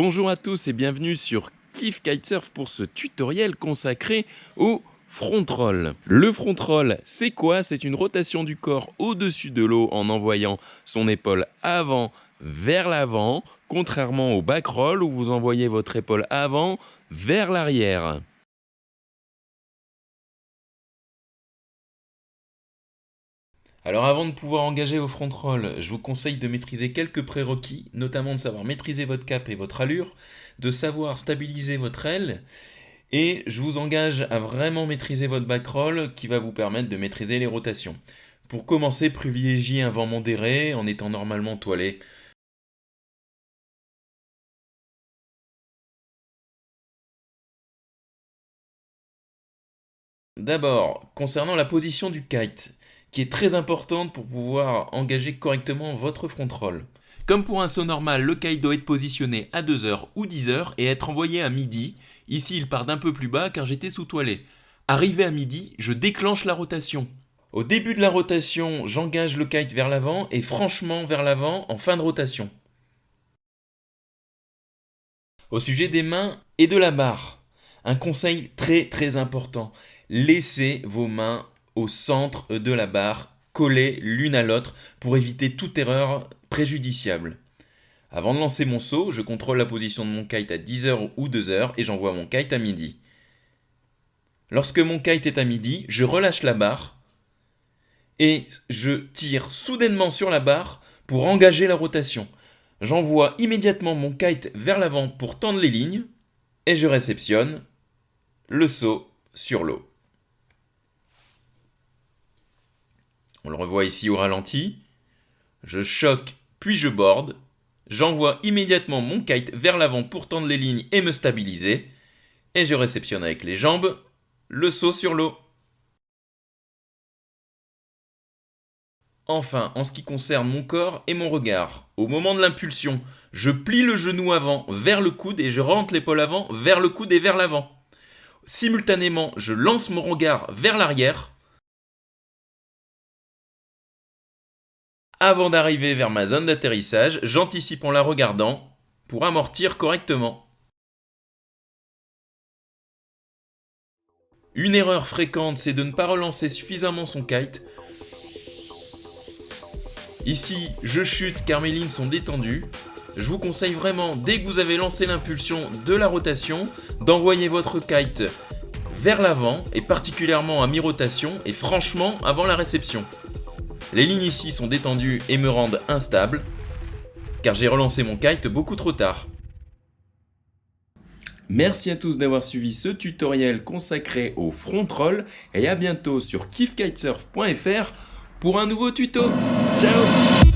Bonjour à tous et bienvenue sur Kif Kitesurf pour ce tutoriel consacré au front roll. Le front roll, c'est quoi? C'est une rotation du corps au-dessus de l'eau en envoyant son épaule avant vers l'avant, contrairement au back roll où vous envoyez votre épaule avant vers l'arrière. Alors avant de pouvoir engager vos front roll, je vous conseille de maîtriser quelques prérequis, notamment de savoir maîtriser votre cap et votre allure, de savoir stabiliser votre aile, et je vous engage à vraiment maîtriser votre back roll qui va vous permettre de maîtriser les rotations. Pour commencer, privilégiez un vent modéré en étant normalement toilé. D'abord, concernant la position du kite, qui est très importante pour pouvoir engager correctement votre front roll. Comme pour un saut normal, le kite doit être positionné à 2 heures ou 10 heures et être envoyé à midi. Ici, il part d'un peu plus bas car j'étais sous toilé. Arrivé à midi, je déclenche la rotation. Au début de la rotation, j'engage le kite vers l'avant et franchement vers l'avant en fin de rotation. Au sujet des mains et de la barre, un conseil très important. Laissez vos mains au centre de la barre, collées l'une à l'autre pour éviter toute erreur préjudiciable. Avant de lancer mon saut, je contrôle la position de mon kite à 10 heures ou 2 heures et j'envoie mon kite à midi. Lorsque mon kite est à midi, je relâche la barre et je tire soudainement sur la barre pour engager la rotation. J'envoie immédiatement mon kite vers l'avant pour tendre les lignes et je réceptionne le saut sur l'eau. On le revoit ici au ralenti. Je choque puis je borde. J'envoie immédiatement mon kite vers l'avant pour tendre les lignes et me stabiliser. Et je réceptionne avec les jambes le saut sur l'eau. Enfin, en ce qui concerne mon corps et mon regard, au moment de l'impulsion, je plie le genou avant vers le coude et je rentre l'épaule avant vers le coude et vers l'avant. Simultanément, je lance mon regard vers l'arrière avant d'arriver vers ma zone d'atterrissage, j'anticipe en la regardant pour amortir correctement. Une erreur fréquente, c'est de ne pas relancer suffisamment son kite. Ici, je chute car mes lignes sont détendues. Je vous conseille vraiment, dès que vous avez lancé l'impulsion de la rotation, d'envoyer votre kite vers l'avant et particulièrement à mi-rotation et franchement avant la réception. Les lignes ici sont détendues et me rendent instable car j'ai relancé mon kite beaucoup trop tard. Merci à tous d'avoir suivi ce tutoriel consacré au front roll et à bientôt sur kifkitesurf.fr pour un nouveau tuto. Ciao!